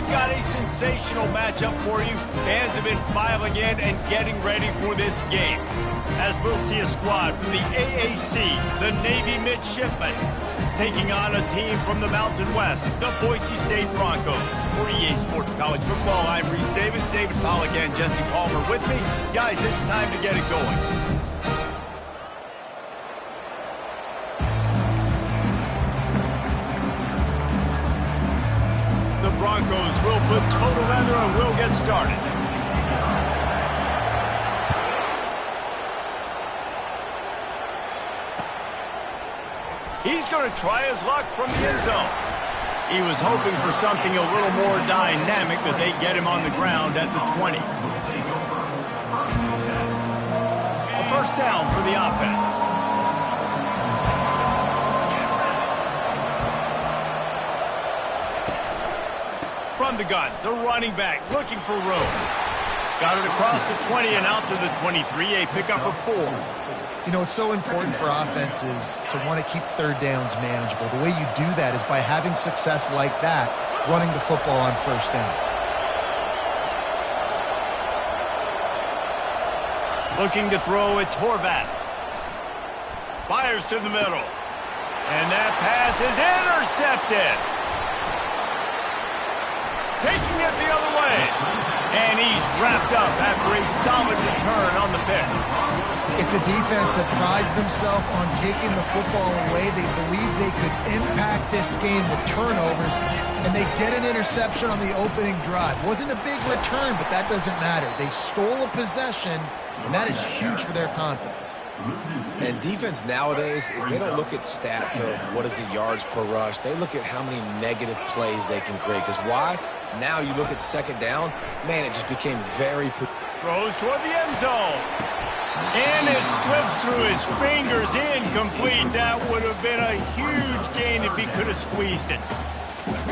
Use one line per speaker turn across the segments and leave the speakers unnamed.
we've got a sensational matchup for you. Fans have been filing in and getting ready for this game. As we'll see a squad from the AAC, the Navy Midshipmen, taking on a team from the Mountain West, the Boise State Broncos. For EA Sports College Football, I'm Reese Davis, David Pollack, and Jesse Palmer with me. Guys, it's time to get it going. The Broncos will put total leather and we'll get started. He's going to try his luck from the end zone. He was hoping for something a little more dynamic, but they get him on the ground at the 20. A first down for the offense. From the gun, the running back looking for room. Got it across the 20 and out to the 23, a pickup of 4.
You know, it's so important for offenses to want to keep third downs manageable. The way you do that is by having success like that, running the football on first down.
Looking to throw, it's Horvat. Fires to the middle. And that pass is intercepted. Taking it the other way. And he's wrapped up after a solid return on the pick.
It's a defense that prides themselves on taking the football away. They believe they could impact this game with turnovers, and they get an interception on the opening drive. Wasn't a big return, but that doesn't matter. They stole a possession, and that is huge for their confidence.
And defense nowadays, they don't look at stats of what is the yards per rush. They look at how many negative plays they can create. Because why? Now you look at second down, man, it just became very...
Throws toward the end zone. And it slips through his fingers, incomplete. That would have been a huge gain if he could have squeezed it.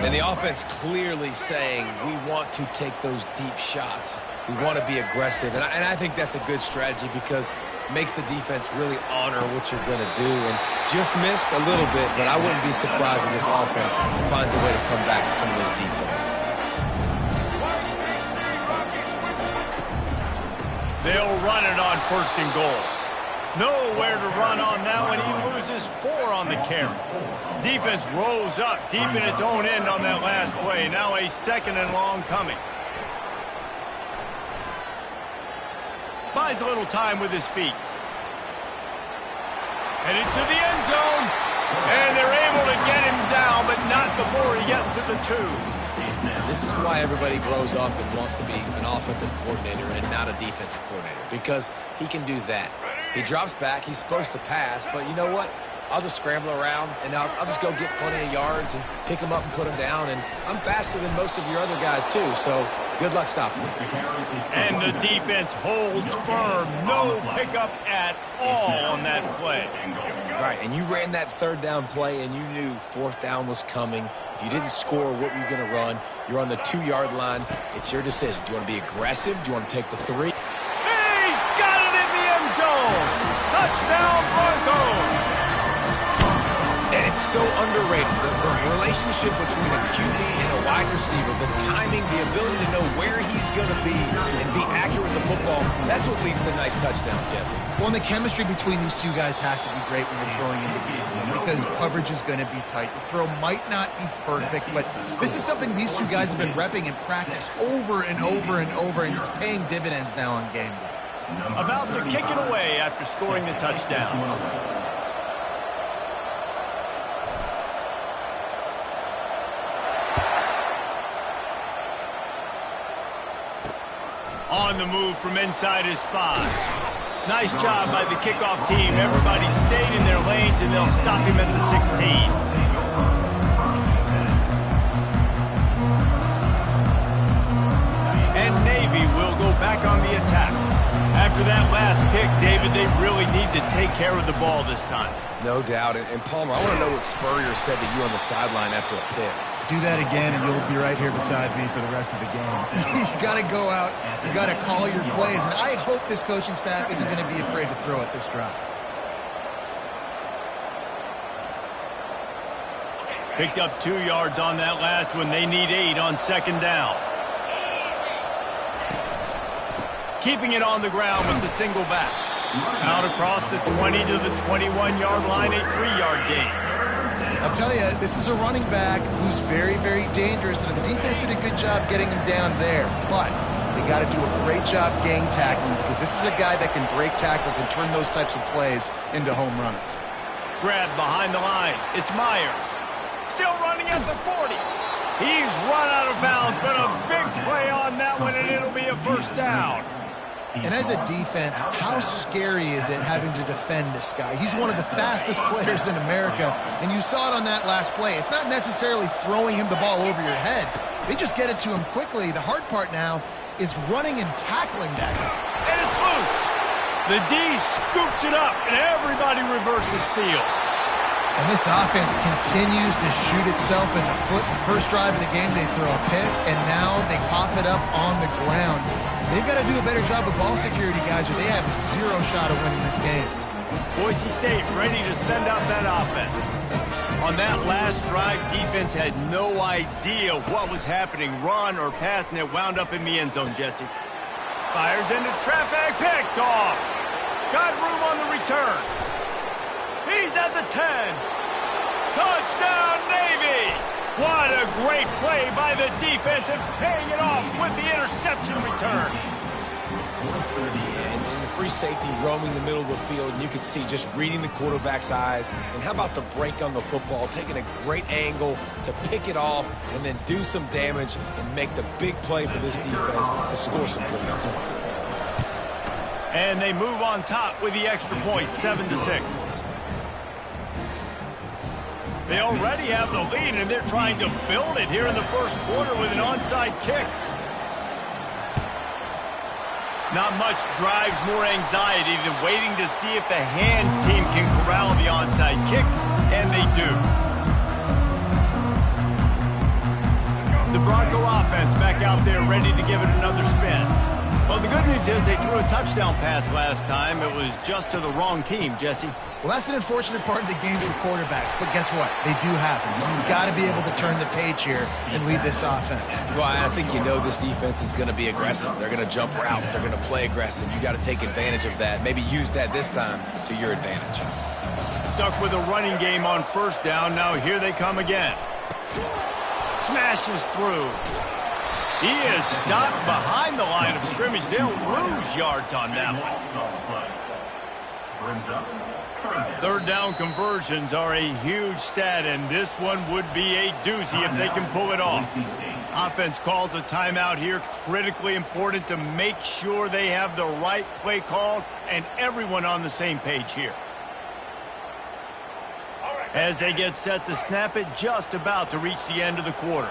And the offense clearly saying, we want to take those deep shots. We want to be aggressive. And I think that's a good strategy because it makes the defense really honor what you're going to do. And just missed a little bit, but I wouldn't be surprised if this offense finds a way to come back to some of those deep plays.
They'll run it on first and goal. Nowhere to run on that one. He loses 4 on the carry. Defense rolls up deep in its own end on that last play. Now a second and long coming. Buys a little time with his feet. Headed to the end zone. And they're able to get him down, but not before he gets to the 2.
This is why everybody grows up and wants to be an offensive coordinator and not a defensive coordinator, because he can do that. He drops back, he's supposed to pass, but you know what? I'll just scramble around, and I'll just go get plenty of yards and pick them up and put them down, and I'm faster than most of your other guys too, so good luck stopping me.
And the defense holds firm. No pickup at all on that play.
Right, and you ran that third down play, and you knew fourth down was coming. If you didn't score, what were you going to run? You're on the 2-yard line. It's your decision. Do you want to be aggressive? Do you want to take the 3?
He's got it in the end zone. Touchdown, Broncos.
And it's so underrated. The relationship between a QB and a wide receiver, the timing, the ability to know where he's going to be and be accurate with the football, that's what leads to nice touchdowns, Jesse.
Well, and the chemistry between these two guys has to be great when you're throwing into the end zone because coverage is going to be tight. The throw might not be perfect, but this is something these two guys have been repping in practice over and over and over, and it's paying dividends now on game day.
About to kick it away after scoring the touchdown. On the move from inside his 5. Nice job by the kickoff team. Everybody stayed in their lanes, and they'll stop him at the 16. And Navy will go back on the attack. After that last pick, David, they really need to take care of the ball this time.
No doubt. And Palmer, I want to know what Spurrier said to you on the sideline after a pick.
Do that again, and you'll be right here beside me for the rest of the game. You got to go out. You got to call your plays. And I hope this coaching staff isn't going to be afraid to throw at this drive.
Picked up 2 yards on that last one. They need 8 on second down. Keeping it on the ground with the single back. Out across the 20 to the 21-yard line, a 3-yard gain.
I'll tell you, this is a running back who's very, very dangerous, and the defense did a good job getting him down there. But they got to do a great job gang tackling, because this is a guy that can break tackles and turn those types of plays into home runs.
Grabbed behind the line. It's Myers. Still running at the 40. He's run out of bounds, but a big play on that one, and it'll be a first down.
And as a defense, how scary is it having to defend this guy? He's one of the fastest players in America, and you saw it on that last play. It's not necessarily throwing him the ball over your head. They just get it to him quickly. The hard part now is running and tackling that guy.
And it's loose. The D scoops it up, and everybody reverses field.
And this offense continues to shoot itself in the foot. The first drive of the game, they throw a pick, and now they cough it up on the ground. They've got to do a better job with ball security, guys, or they have 0 shot of winning this game.
Boise State ready to send out that offense. On that last drive, defense had no idea what was happening, run or pass, and it wound up in the end zone, Jesse. Fires into traffic, picked off. Got room on the return. He's at the 10. Touchdown, Navy! What a great play by the defense and paying it off with the interception return.
And the free safety roaming the middle of the field, and you can see just reading the quarterback's eyes. And how about the break on the football, taking a great angle to pick it off and then do some damage and make the big play for this defense to score some points.
And they move on top with the extra point, 7-6. They already have the lead, and they're trying to build it here in the first quarter with an onside kick. Not much drives more anxiety than waiting to see if the hands team can corral the onside kick, and they do. The Bronco offense back out there ready to give it another spin. Well, the good news is they threw a touchdown pass last time. It was just to the wrong team, Jesse.
Well, that's an unfortunate part of the game for quarterbacks, but guess what? They do happen, so you've got to be able to turn the page here and lead this offense.
Well, I think you know this defense is going to be aggressive. They're going to jump routes. They're going to play aggressive. You got to take advantage of that. Maybe use that this time to your advantage.
Stuck with a running game on first down. Now here they come again. Smashes through. He is stopped behind the line of scrimmage. They'll lose yards on that one. Third down conversions are a huge stat, and this one would be a doozy if they can pull it off. Offense calls a timeout here. Critically important to make sure they have the right play called and everyone on the same page here. As they get set to snap it, just about to reach the end of the quarter.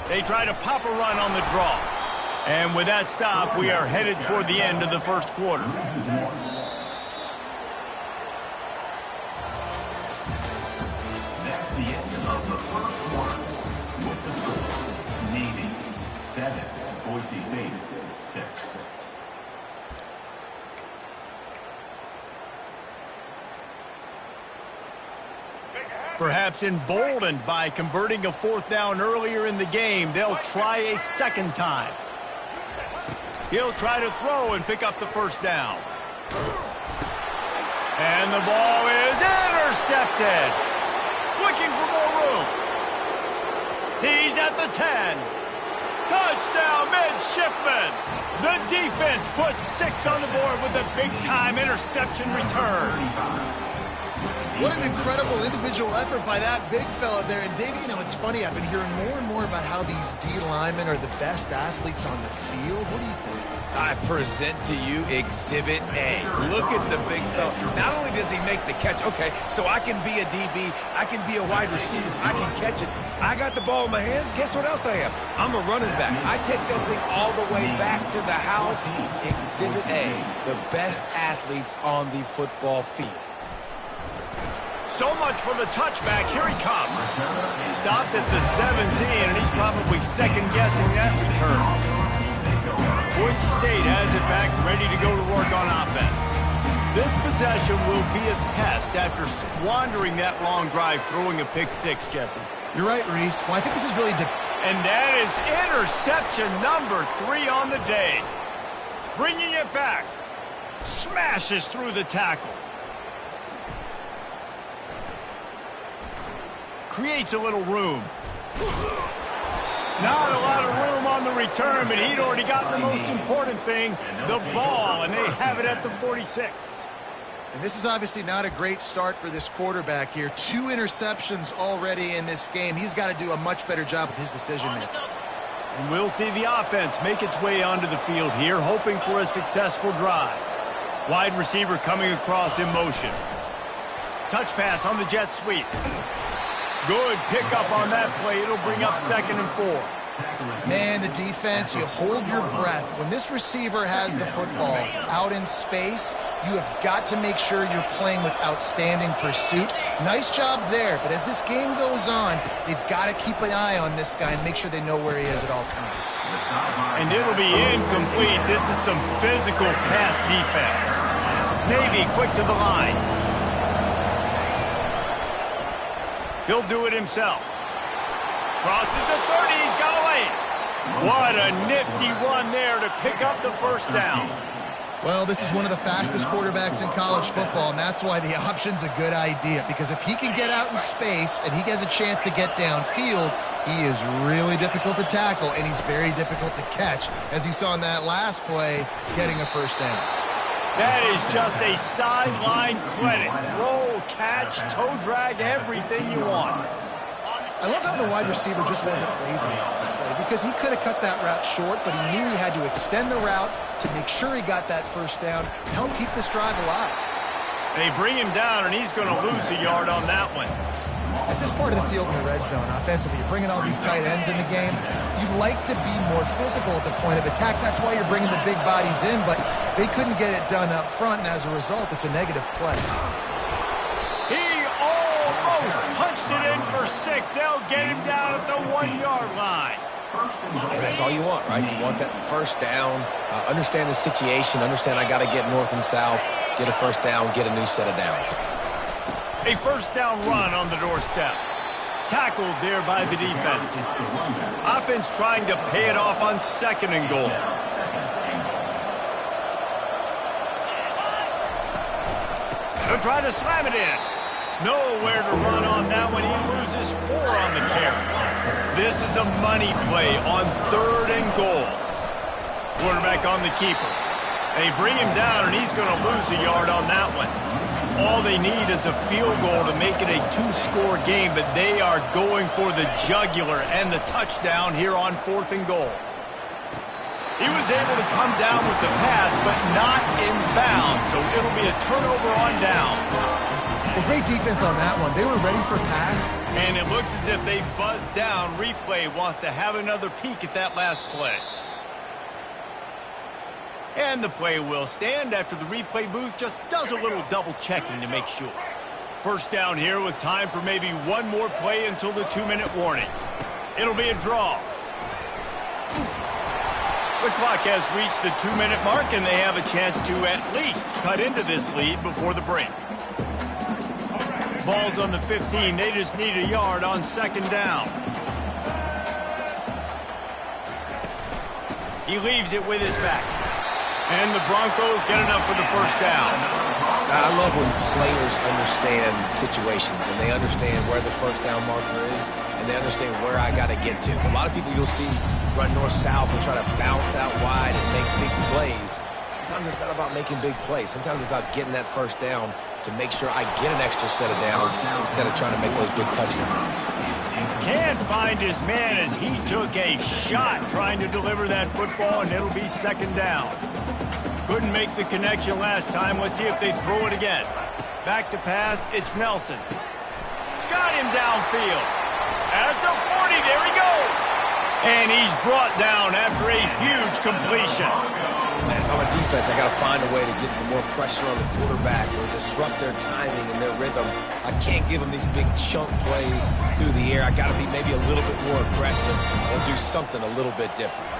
They try to pop a run on the draw. And with that stop, we are headed toward the end of the first quarter.
That's the end of the first quarter. With the score, Navy 7, Boise State 6.
Perhaps emboldened by converting a fourth down earlier in the game, they'll try a second time. He'll try to throw and pick up the first down. And the ball is intercepted. Looking for more room. He's at the 10. Touchdown, midshipman. The defense puts 6 on the board with a big-time interception return.
What an incredible individual effort by that big fella there. And, Dave, you know, it's funny. I've been hearing more and more about how these D linemen are the best athletes on the field. What do you think?
I present to you Exhibit A. Look at the big fella. Not only does he make the catch, okay, so I can be a DB, I can be a wide receiver, I can catch it. I got the ball in my hands. Guess what else I am? I'm a running back. I take that thing all the way back to the house. Exhibit A, the best athletes on the football field.
So much for the touchback. Here he comes. Stopped at the 17, and he's probably second-guessing that return. Boise State has it back, ready to go to work on offense. This possession will be a test after squandering that long drive throwing a pick six, Jesse.
You're right, Reese. Well, I think this is really...
And that is interception number 3 on the day. Bringing it back. Smashes through the tackle. Creates a little room. Not a lot of room on the return, but he'd already gotten the most important thing, the ball, and they have it at the 46.
And this is obviously not a great start for this quarterback here. 2 interceptions already in this game. He's got to do a much better job with his decision-making.
And we'll see the offense make its way onto the field here, hoping for a successful drive. Wide receiver coming across in motion. Touch pass on the jet sweep. Good pickup on that play. It'll bring up 2nd and 4.
Man, the defense, you hold your breath. When this receiver has the football out in space, you have got to make sure you're playing with outstanding pursuit. Nice job there, but as this game goes on, they've got to keep an eye on this guy and make sure they know where he is at all times.
And it'll be incomplete. This is some physical pass defense. Navy quick to the line. He'll do it himself. Crosses the 30. He's got away. What a nifty run there to pick up the first down.
Well, this is one of the fastest quarterbacks in college football, and that's why the option's a good idea. Because if he can get out in space and he has a chance to get downfield, he is really difficult to tackle, and he's very difficult to catch. As you saw in that last play, getting a first down.
That is just a sideline credit. Throw, catch, toe drag, everything you want.
I love how the wide receiver just wasn't lazy on this play because he could have cut that route short, but he knew he had to extend the route to make sure he got that first down, help keep this drive alive.
They bring him down, and he's going to lose a yard on that one.
At this part of the field in the red zone, offensively, you're bringing all these tight ends in the game. You'd like to be more physical at the point of attack. That's why you're bringing the big bodies in, but they couldn't get it done up front, and as a result, it's a negative play.
He almost punched it in for 6. They'll get him down at the 1-yard line.
And that's all you want, right? You want that first down, understand the situation, understand I got to get north and south, get a first down, get a new set of downs.
A first down run on the doorstep. Tackled there by the defense. Offense trying to pay it off on 2nd and goal. They'll try to slam it in. Nowhere to run on that one. He loses 4 on the carry. This is a money play on 3rd and goal. Quarterback on the keeper. They bring him down, and he's going to lose a yard on that one. All they need is a field goal to make it a 2-score game, but they are going for the jugular and the touchdown here on 4th and goal. He was able to come down with the pass, but not in bounds, so it'll be a turnover on downs.
Well, great defense on that one. They were ready for pass.
And it looks as if they buzzed down. Replay wants to have another peek at that last play. And the play will stand after the replay booth just does a little double checking to make sure. First down here with time for maybe one more play until the 2-minute warning. It'll be a draw. The clock has reached the 2-minute mark, and they have a chance to at least cut into this lead before the break. Ball's on the 15. They just need a yard on 2nd down. He leaves it with his back. And the Broncos get enough for the first down.
I love when players understand situations and they understand where the first down marker is and they understand where I got to get to. A lot of people you'll see run north-south and try to bounce out wide and make big plays. Sometimes it's not about making big plays. Sometimes it's about getting that first down to make sure I get an extra set of downs instead of trying to make those big touchdowns.
Can't find his man as he took a shot trying to deliver that football, and it'll be 2nd down. Couldn't make the connection last time. Let's see if they throw it again. Back to pass, it's Nelson. Got him downfield. At the 40, there he goes. And he's brought down after a huge completion.
Man, if I'm a defense, I got to find a way to get some more pressure on the quarterback or disrupt their timing and their rhythm. I can't give them these big chunk plays through the air. I got to be maybe a little bit more aggressive or do something a little bit different.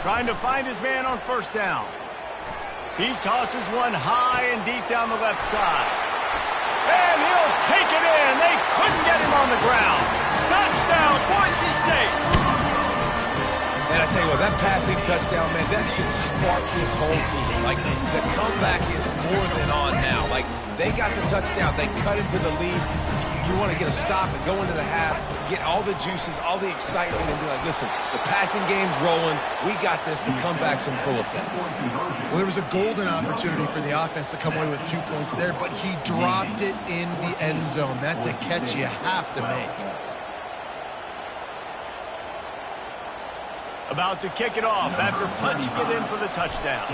Trying to find his man on first down. He tosses one high and deep down the left side. And he'll take it in. They couldn't get him on the ground. Touchdown, Boise State.
And I tell you what, that passing touchdown, man, that should spark this whole team. Like, the comeback is more than on now. Like, they got the touchdown. They cut into the lead. You want to get a stop and go into the half, get all the juices, all the excitement, and be like, listen, the passing game's rolling. We got this. The comeback's in full effect.
Well, there was a golden opportunity for the offense to come away with 2 points there, but he dropped it in the end zone. That's a catch you have to make.
About to kick it off after punching it in for the touchdown.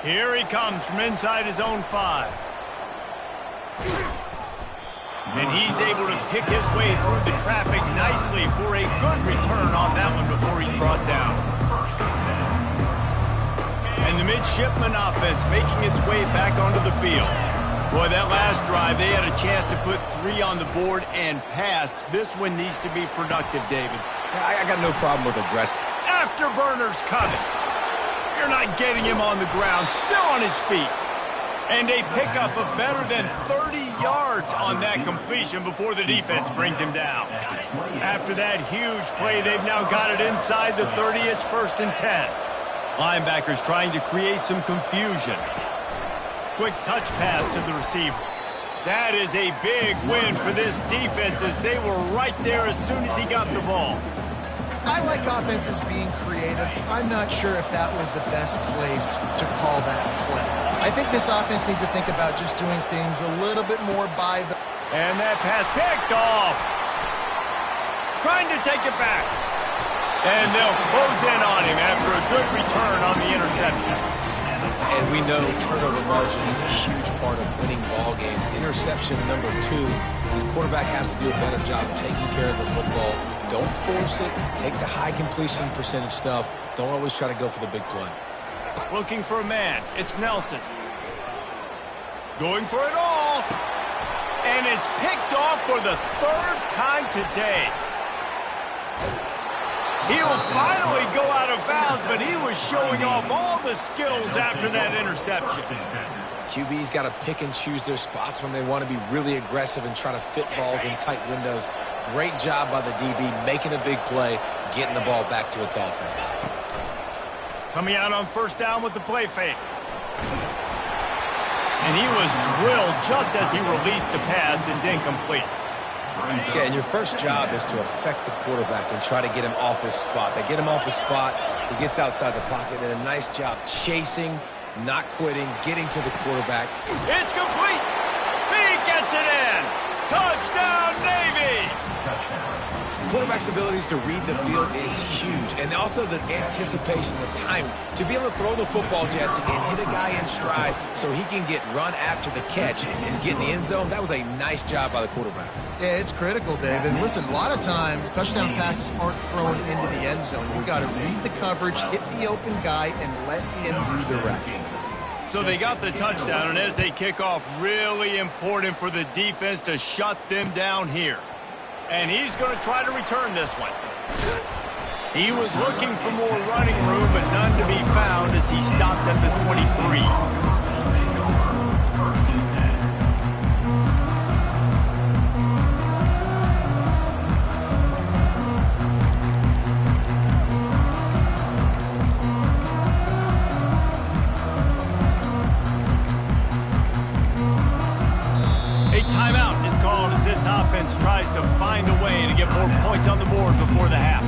Here he comes from inside his own 5. And he's able to pick his way through the traffic nicely for a good return on that one before he's brought down. And the midshipman offense making its way back onto the field. Boy, that last drive, they had a chance to put 3 on the board and passed. This one needs to be productive, David.
I got no problem with aggressive.
Afterburners coming. You're not getting him on the ground, still on his feet. And a pickup of better than 30 yards on that completion before the defense brings him down. After that huge play, they've now got it inside the 30. It's 1st and 10. Linebackers trying to create some confusion. Quick touch pass to the receiver. That is a big win for this defense as they were right there as soon as he got the ball.
I like offenses being creative. I'm not sure if that was the best place to call that play. I think this offense needs to think about just doing things a little bit more by the...
And that pass picked off. Trying to take it back. And they'll close in on him after a good return on the interception.
And we know turnover margin is a huge part of winning ball games. Interception number 2. His quarterback has to do a better job taking care of the football. Don't force it. Take the high completion percentage stuff. Don't always try to go for the big play.
Looking for a man. It's Nelson. Going for it all. And it's picked off for the 3rd time today. He'll finally go out of bounds, but he was showing off all the skills after that interception.
QB's got to pick and choose their spots when they want to be really aggressive and try to fit balls in tight windows. Great job by the DB making a big play, getting the ball back to its offense.
Coming out on 1st down with the play fake. And he was drilled just as he released the pass. It's incomplete.
Yeah, and your first job is to affect the quarterback and try to get him off his spot. They get him off his spot, he gets outside the pocket, and a nice job chasing, not quitting, getting to the quarterback.
It's complete! He gets it in! Touchdown, Navy!
Quarterback's abilities to read the field is huge, and also the anticipation, the timing. To be able to throw the football, Jesse, and hit a guy in stride so he can get run after the catch and get in the end zone, that was a nice job by the quarterback.
Yeah, it's critical, David. And listen, a lot of times touchdown passes aren't thrown into the end zone. You've got to read the coverage, hit the open guy, and let him do the rest.
So they got the touchdown, and as they kick off, really important for the defense to shut them down here. And he's going to try to return this one. He was looking for more running room, but none to be found as he stopped at the 23. Offense tries to find a way to get more points on the board before the half.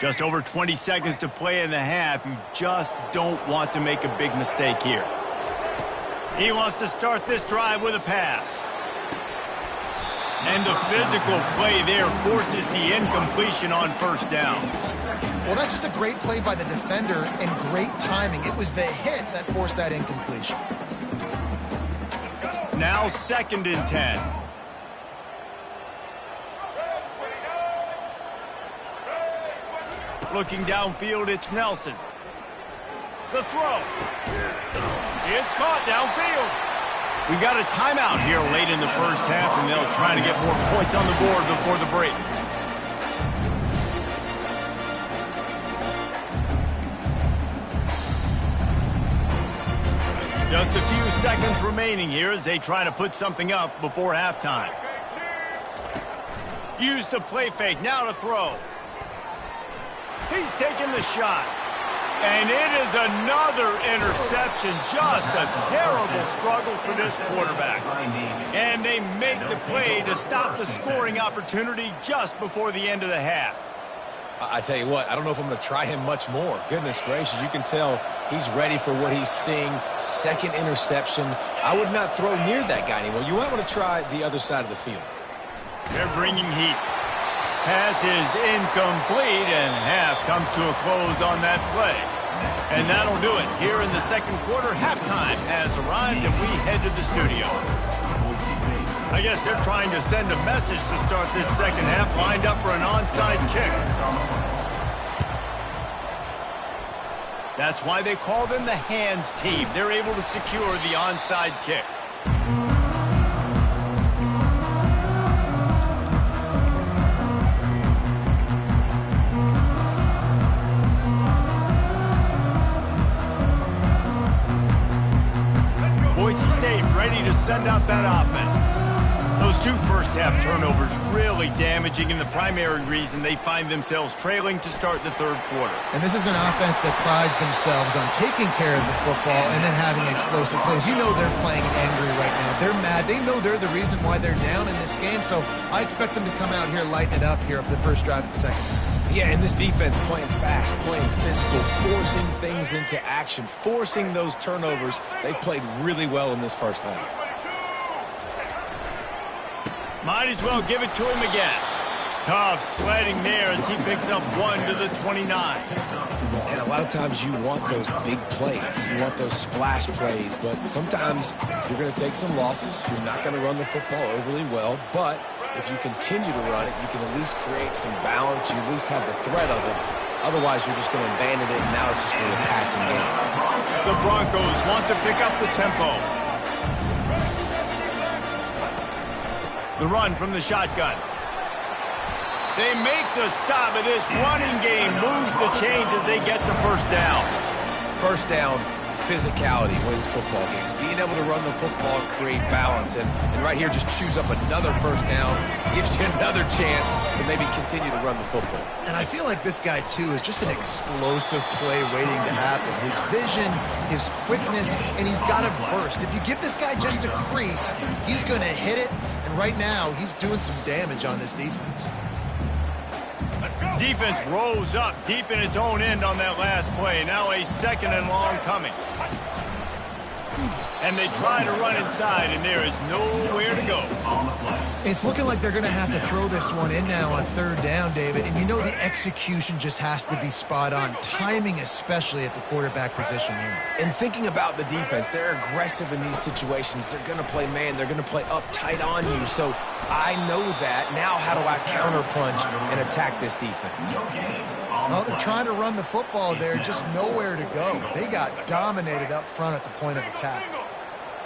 Just over 20 seconds to play in the half. You just don't want to make a big mistake here. He wants to start this drive with a pass. And the physical play there forces the incompletion on 1st down.
Well, that's just a great play by the defender and great timing. It was the hit that forced that incompletion.
Now 2nd and 10. Looking downfield, it's Nelson. The throw. It's caught downfield. We got a timeout here late in the first half, and they'll try to get more points on the board before the break. Just a few seconds remaining here as they try to put something up before halftime. Use the play fake, now to throw. He's taking the shot. And it is another interception. Just a terrible struggle for this quarterback. And they make the play to stop the scoring opportunity just before the end of the half.
I tell you what, I don't know if I'm going to try him much more. Goodness gracious, you can tell he's ready for what he's seeing. Second interception. I would not throw near that guy anymore. You might want to try the other side of the field.
They're bringing heat. Pass is incomplete, and half comes to a close on that play. And that'll do it. Here in the second quarter, halftime has arrived, and we head to the studio. I guess they're trying to send a message to start this second half, lined up for an onside kick. That's why they call them the hands team. They're able to secure the onside kick. Boise State ready to send out that offense. Those two first-half turnovers really damaging, and the primary reason they find themselves trailing to start the third quarter.
And this is an offense that prides themselves on taking care of the football and then having explosive plays. You know they're playing angry right now. They're mad. They know they're the reason why they're down in this game, so I expect them to come out here, lighten it up here for the first drive of the second half.
Yeah, and this defense playing fast, playing physical, forcing things into action, forcing those turnovers. They played really well in this first half.
Might as well give it to him again. Tough sledding there as he picks up 1 to the 29.
And a lot of times you want those big plays. You want those splash plays, but sometimes you're going to take some losses. You're not going to run the football overly well, but if you continue to run it, you can at least create some balance. You at least have the threat of it. Otherwise, you're just going to abandon it, and now it's just going to be a passing game.
The Broncos want to pick up the tempo. The run from the shotgun. They make the stop, of this running game moves the chains as they get the first down.
First down, physicality wins football games. Being able to run the football and create balance. And right here, just choose up another first down. Gives you another chance to maybe continue to run the football.
And I feel like this guy, too, is just an explosive play waiting to happen. His vision, his quickness, and he's got a burst. If you give this guy just a crease, he's going to hit it. And right now, he's doing some damage on this defense.
Defense rose up deep in its own end on that last play. Now a second and long coming. And they try to run inside, and there is nowhere to go.
It's looking like they're going to have to throw this one in now on third down, David. And you know the execution just has to be spot on. Timing especially at the quarterback position here.
And thinking about the defense, they're aggressive in these situations. They're going to play man. They're going to play up tight on you. So I know that. Now how do I counterpunch and attack this defense?
Well, they're trying to run the football there, just nowhere to go. They got dominated up front at the point of attack.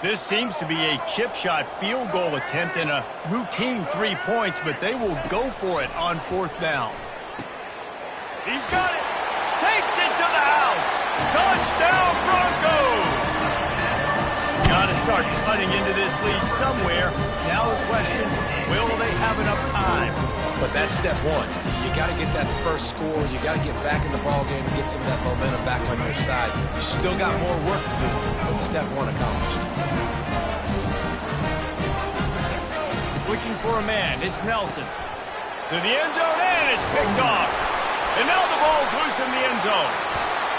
This seems to be a chip shot field goal attempt and a routine 3 points, but they will go for it on fourth down. He's got it. Takes it to the house. Touchdown, Broncos. Got to start cutting into this lead somewhere. Now the question, will they have enough time?
But that's step one. You got to get that first score. You got to get back in the ball game and get some of that momentum back on your side. You still got more work to do, but step one accomplished.
Looking for a man. It's Nelson. To the end zone, and it's picked off. And now the ball's loose in the end zone.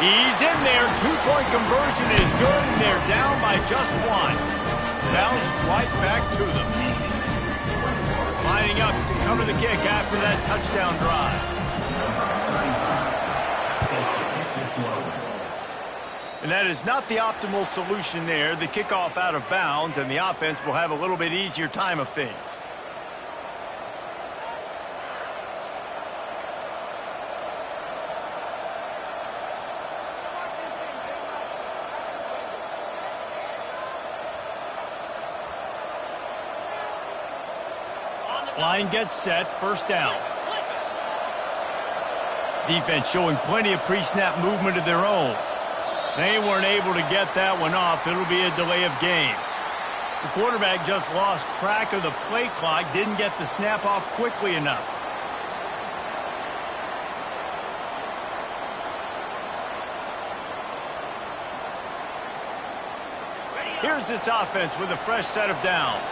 He's in there. 2-point conversion is good, and they're down by just one. Bounced right back to them. Lining up to cover the kick after that touchdown drive. And that is not the optimal solution there. The kickoff out of bounds, and the offense will have a little bit easier time of things. Line gets set, first down. Defense showing plenty of pre-snap movement of their own. They weren't able to get that one off. It'll be a delay of game. The quarterback just lost track of the play clock, didn't get the snap off quickly enough. Here's this offense with a fresh set of downs.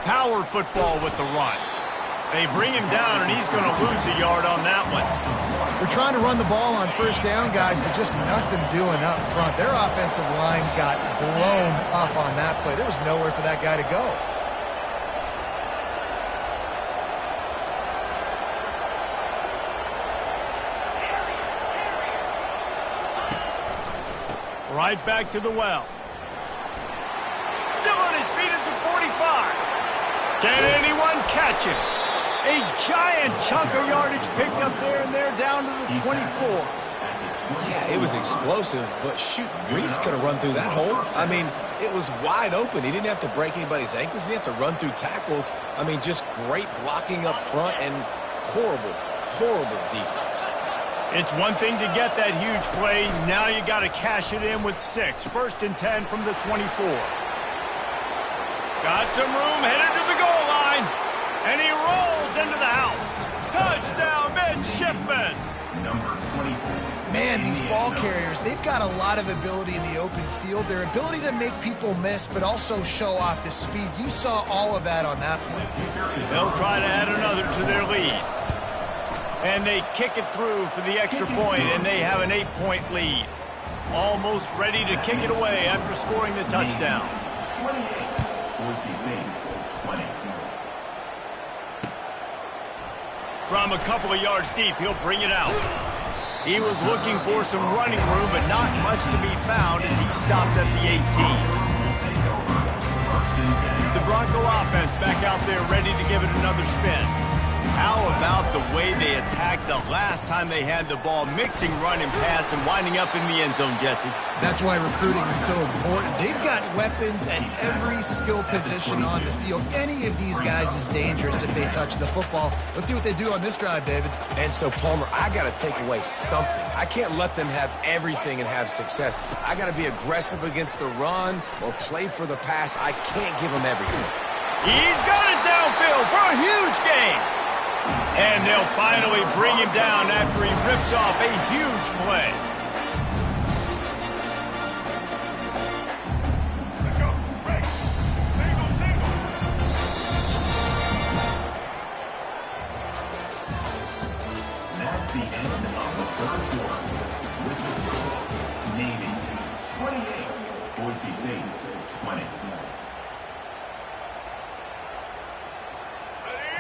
Power football with the run. They bring him down, and he's going to lose a yard on that one.
They're trying to run the ball on first down, guys, but just nothing doing up front. Their offensive line got blown up on that play. There was nowhere for that guy to go.
Right back to the well. Still on his feet at the 45. Can anyone catch him? A giant chunk of yardage picked up there, and they're down to the 24.
Yeah, it was explosive, but shoot, Reese could have run through that hole. I mean, it was wide open. He didn't have to break anybody's ankles. He didn't have to run through tackles. I mean, just great blocking up front and horrible, horrible defense.
It's one thing to get that huge play. Now you got to cash it in with 6. First and 10 from the 24. Got some room, headed to the goal line. And he rolls into the house. Touchdown, midshipman.
Number 24.
Man, these ball carriers, they've got a lot of ability in the open field. Their ability to make people miss, but also show off the speed. You saw all of that on that play.
They'll try to add another to their lead. And they kick it through for the extra point, and they have an 8-point lead. Almost ready to kick it away after scoring the touchdown.
28. Boise State, 20.
From a couple of yards deep, he'll bring it out. He was looking for some running room, but not much to be found as he stopped at the 18. The Bronco offense back out there ready to give it another spin. How about the way they attacked the last time they had the ball, mixing run and pass and winding up in the end zone, Jesse?
That's why recruiting is so important. They've got weapons at every skill position on the field. Any of these guys is dangerous if they touch the football. Let's see what they do on this drive, David.
And so, Palmer, I got to take away something. I can't let them have everything and have success. I got to be aggressive against the run or play for the pass. I can't give them everything.
He's got it downfield for a huge gain. And they'll finally bring him down after he rips off a huge play.
That's the end of the third quarter. With the score, Navy 28, Boise State 20.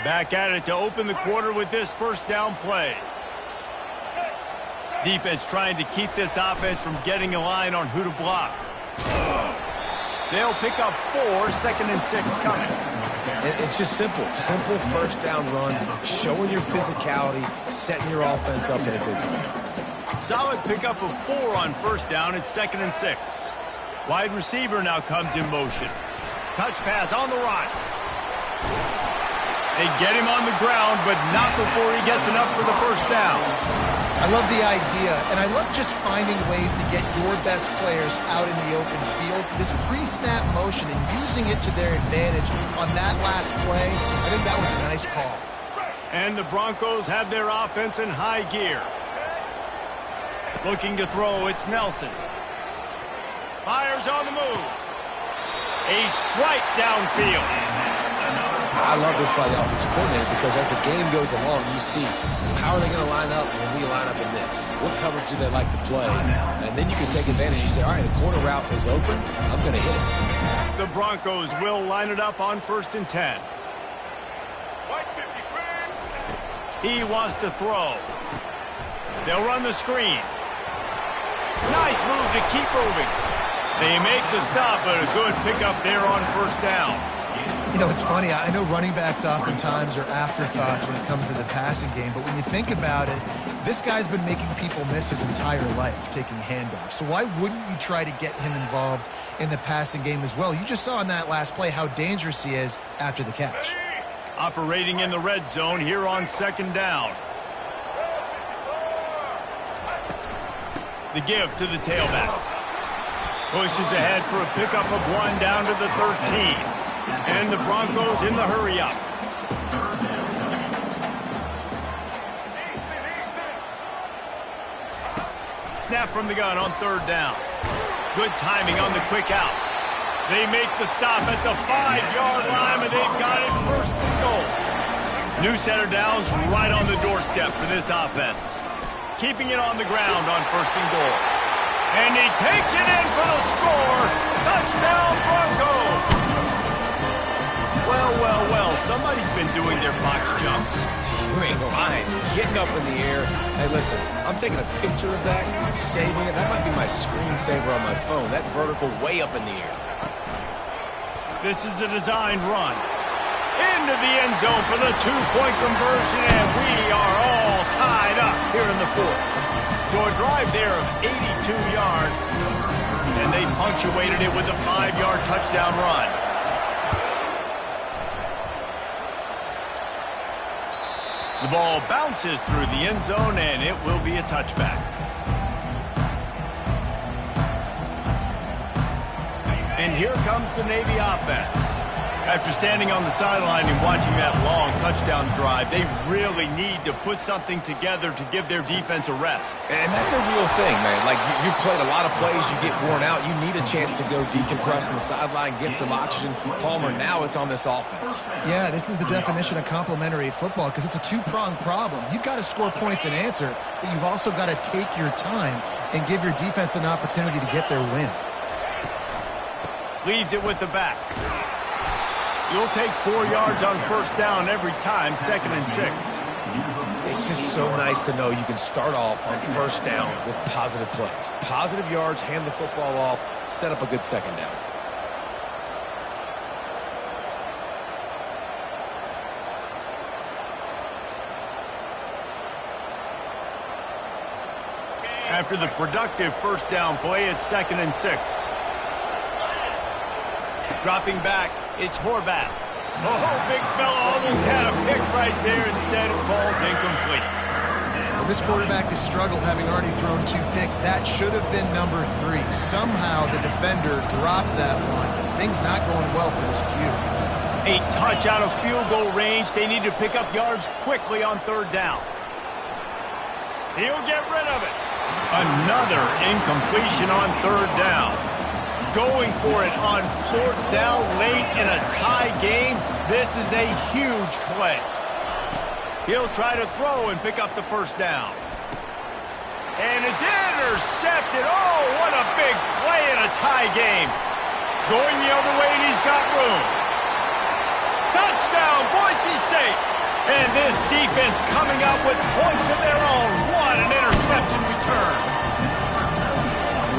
Back at it to open the quarter with this first down play. Defense trying to keep this offense from getting a line on who to block. They'll pick up 4, 2nd and 6 coming.
It's just simple first down run, showing your physicality, setting your offense up in a good spot.
Solid pickup of 4 on first down. It's 2nd and 6. Wide receiver now comes in motion. Touch pass on the run. They get him on the ground, but not before he gets enough for the first down.
I love the idea, and I love just finding ways to get your best players out in the open field. This pre-snap motion and using it to their advantage on that last play, I think that was a nice call.
And the Broncos have their offense in high gear. Looking to throw, it's Nelson. Fires on the move. A strike downfield.
I love this by the offensive coordinator because as the game goes along, you see how are they going to line up when we line up in this? What coverage do they like to play? And then you can take advantage. You say, all right, the corner route is open. I'm going to hit it.
The Broncos will line it up on 1st and 10. He wants to throw. They'll run the screen. Nice move to keep moving. They make the stop, but a good pickup there on first down.
You know, it's funny. I know running backs oftentimes are afterthoughts when it comes to the passing game, but when you think about it, this guy's been making people miss his entire life taking handoffs. So why wouldn't you try to get him involved in the passing game as well. You just saw in that last play how dangerous he is after the catch.
Operating in the red zone here on second down. The give to the tailback. Pushes ahead for a pickup of 1 down to the 13. And the Broncos in the hurry-up. Snap from the gun on third down. Good timing on the quick out. They make the stop at the 5-yard line, and they've got it first and goal. New set of downs right on the doorstep for this offense. Keeping it on the ground on first and goal. And he takes it in for the score. Touchdown, Broncos. Well, well, well, somebody's been doing their box jumps.
You ain't lying. Getting up in the air. Hey, listen, I'm taking a picture of that, saving it. That might be my screensaver on my phone. That vertical way up in the air.
This is a designed run. Into the end zone for the 2-point conversion, and we are all tied up here in the fourth. So a drive there of 82 yards, and they punctuated it with a 5-yard touchdown run. The ball bounces through the end zone, and it will be a touchback. And here comes the Navy offense. After standing on the sideline and watching that long touchdown drive, they really need to put something together to give their defense a rest.
And that's a real thing, man. Like, you played a lot of plays, you get worn out. You need a chance to go decompress on the sideline, get some oxygen. Palmer, now it's on this offense.
Yeah, this is the definition of complementary football because it's a two-pronged problem. You've got to score points and answer, but you've also got to take your time and give your defense an opportunity to get their win.
Leaves it with the back. You'll take 4 yards on first down every time, 2nd and 6.
It's just so nice to know you can start off on first down with positive plays. Positive yards, hand the football off, set up a good second down.
After the productive first down play, it's 2nd and 6. Dropping back, it's Horvath. Oh, big fella almost had a pick right there. Instead, it falls incomplete.
Well, this quarterback has struggled, having already thrown 2 picks. That should have been number 3. Somehow the defender dropped that one. Things not going well for this Q.
A touch out of field goal range. They need to pick up yards quickly on third down. He'll get rid of it. Another incompletion on third down. Going for it on 4th down late in a tie game. This is a huge play. He'll try to throw and pick up the first down. And it's intercepted. Oh, what a big play in a tie game. Going the other way, and he's got room. Touchdown, Boise State. And this defense coming up with points of their own. What an interception return.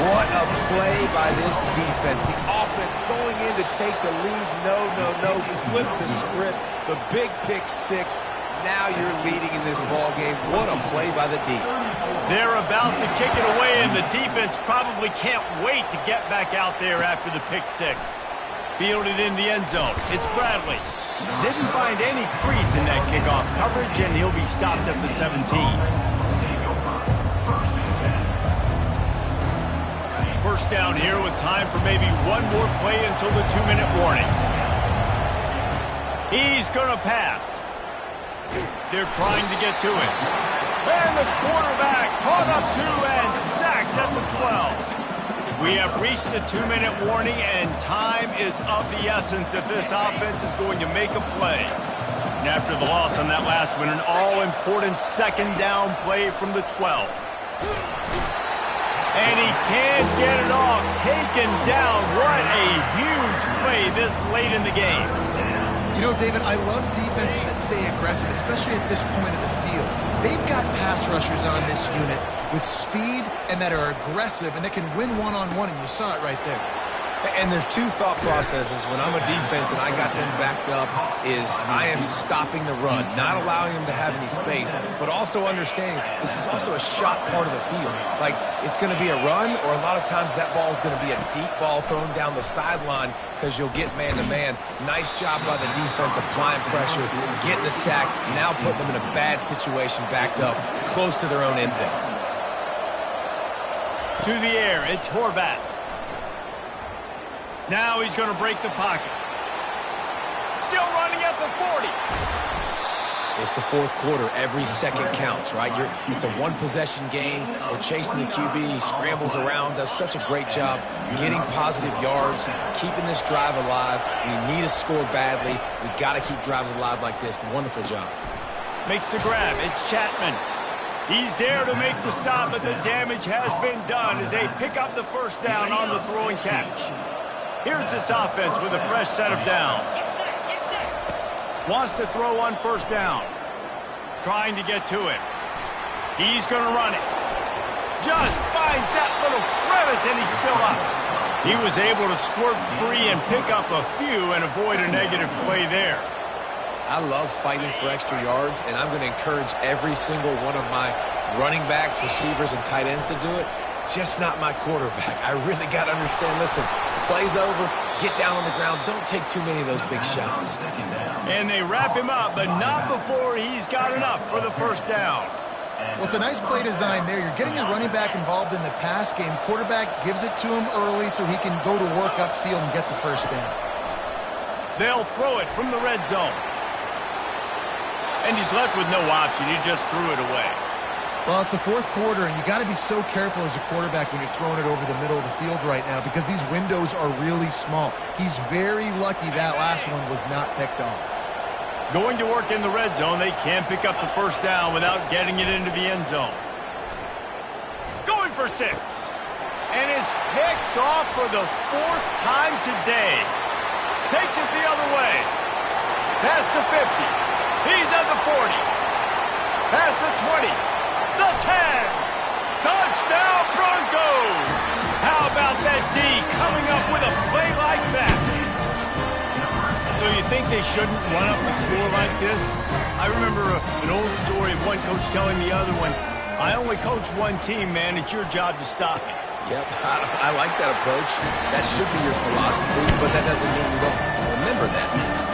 What a play by this defense. The offense going in to take the lead. No. Flip the script. The big pick 6. Now you're leading in this ball game. What a play by the D.
They're about to kick it away, and the defense probably can't wait to get back out there after the pick 6. Fielded in the end zone. It's Bradley. Didn't find any crease in that kickoff coverage, and he'll be stopped at the 17. First down here with time for maybe one more play until the 2-minute warning. He's going to pass. They're trying to get to it. And the quarterback caught up to and sacked at the 12. We have reached the 2-minute warning, and time is of the essence if this offense is going to make a play. And after the loss on that last one, an all-important second down play from the 12. And he can't get it off. Taken down. What a huge play this late in the game.
You know, David, I love defenses that stay aggressive, especially at this point of the field. They've got pass rushers on this unit with speed and that are aggressive and that can win one-on-one, and you saw it right there.
And there's two thought processes when I'm a defense and I got them backed up is I am stopping the run, not allowing them to have any space, but also understanding this is also a shot part of the field. Like, it's going to be a run, or a lot of times that ball is going to be a deep ball thrown down the sideline because you'll get man-to-man. Nice job by the defense applying pressure, getting the sack, now putting them in a bad situation backed up close to their own end zone.
To the air, it's Horvath. Now he's going to break the pocket. Still running at the 40.
It's the fourth quarter. Every second counts, right? It's a one-possession game. We're chasing the QB. He scrambles around, does such a great job getting positive yards, keeping this drive alive. We need to score badly. We got to keep drives alive like this. Wonderful job.
Makes the grab. It's Chapman. He's there to make the stop, but the damage has been done as they pick up the first down on the throw and catch. Here's this offense with a fresh set of downs. Wants to throw on first down. Trying to get to it. He's going to run it. Just finds that little crevice, and he's still up. He was able to squirt free and pick up a few and avoid a negative play there.
I love fighting for extra yards, and I'm going to encourage every single one of my running backs, receivers, and tight ends to do it. Just not my quarterback. I really got to understand, listen, play's over, get down on the ground, don't take too many of those big shots.
And they wrap him up, but not before he's got enough for the first down.
Well, it's a nice play design there. You're getting the running back involved in the pass game. Quarterback gives it to him early so he can go to work upfield and get the first down.
They'll throw it from the red zone. And he's left with no option. He just threw it away.
Well, it's the fourth quarter, and you got to be so careful as a quarterback when you're throwing it over the middle of the field right now because these windows are really small. He's very lucky that last one was not picked off.
Going to work in the red zone, they can't pick up the first down without getting it into the end zone. Going for 6. And it's picked off for the 4th time today. Takes it the other way. Past the 50. He's at the 40. Past the 20. The 10. Touchdown Broncos. How about that D coming up with a play like that? So you think they shouldn't run up the score like this? I remember an old story of one coach telling the other one, I only coach one team, man. It's your job to stop it.
Yep, I like that approach. That should be your philosophy, but that doesn't mean you don't remember that.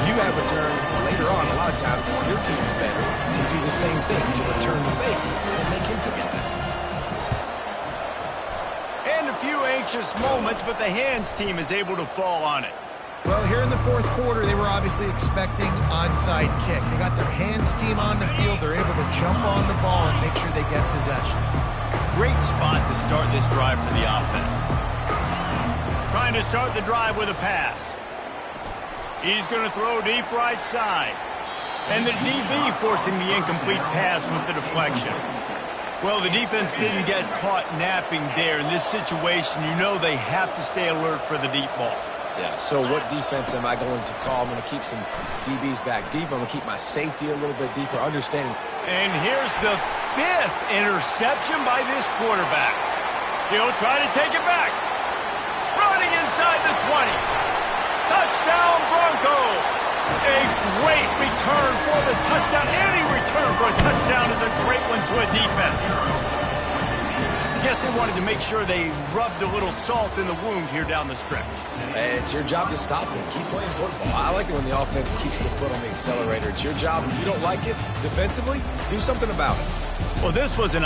You have a turn later on, a lot of times, when your team's better, to do the same thing, to return the favor, and make him forget that.
And a few anxious moments, but the hands team is able to fall on it.
Well, here in the fourth quarter, they were obviously expecting onside kick. They got their hands team on the field. They're able to jump on the ball and make sure they get possession.
Great spot to start this drive for the offense. Trying to start the drive with a pass. He's going to throw deep right side. And the DB forcing the incomplete pass with the deflection. Well, the defense didn't get caught napping there. In this situation, you know they have to stay alert for the deep ball.
Yeah, so what defense am I going to call? I'm going to keep some DBs back deep. I'm going to keep my safety a little bit deeper, understanding.
And here's the 5th interception by this quarterback. He'll try to take it back. Running inside the 20. Touchdown Broncos. A great return for the touchdown. Any return for a touchdown is a great one to a defense. Guess they wanted to make sure they rubbed a little salt in the wound here down the stretch.
It's your job to stop them. Keep playing football. I like it when the offense keeps the foot on the accelerator. It's your job. If you don't like it defensively, do something about it.
Well, this was an